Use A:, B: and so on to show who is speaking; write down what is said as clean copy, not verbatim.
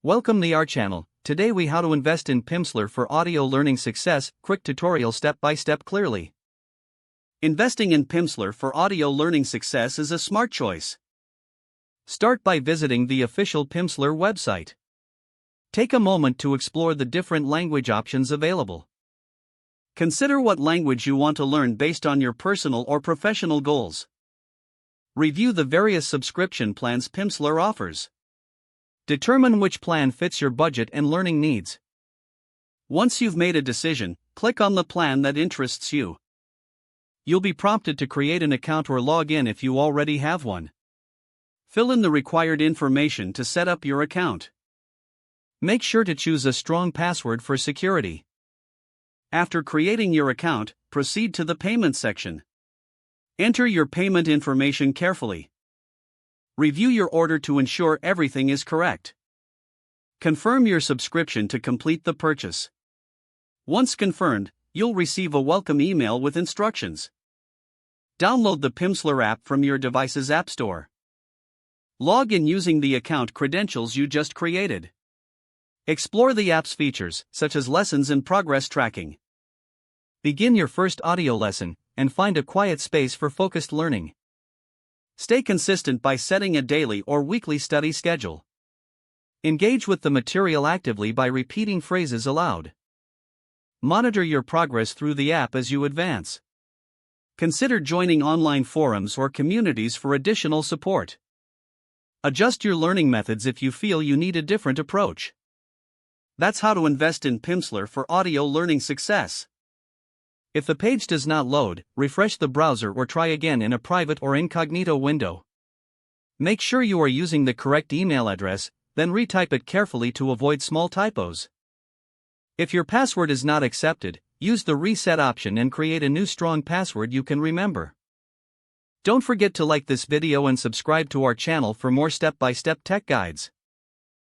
A: Welcome to our channel. Today we how to invest in Pimsleur for audio learning success, quick tutorial step by step clearly. Investing in Pimsleur for audio learning success is a smart choice. Start by visiting the official Pimsleur website. Take a moment to explore the different language options available. Consider what language you want to learn based on your personal or professional goals. Review the various subscription plans Pimsleur offers. Determine which plan fits your budget and learning needs. Once you've made a decision, click on the plan that interests you. You'll be prompted to create an account or log in if you already have one. Fill in the required information to set up your account. Make sure to choose a strong password for security. After creating your account, proceed to the payment section. Enter your payment information carefully. Review your order to ensure everything is correct. Confirm your subscription to complete the purchase. Once confirmed, you'll receive a welcome email with instructions. Download the Pimsleur app from your device's app store. Log in using the account credentials you just created. Explore the app's features, such as lessons and progress tracking. Begin your first audio lesson, and find a quiet space for focused learning. Stay consistent by setting a daily or weekly study schedule. Engage with the material actively by repeating phrases aloud. Monitor your progress through the app as you advance. Consider joining online forums or communities for additional support. Adjust your learning methods if you feel you need a different approach. That's how to invest in Pimsleur for audio learning success. If the page does not load, refresh the browser or try again in a private or incognito window. Make sure you are using the correct email address, then retype it carefully to avoid small typos. If your password is not accepted, use the reset option and create a new strong password you can remember. Don't forget to like this video and subscribe to our channel for more step-by-step tech guides.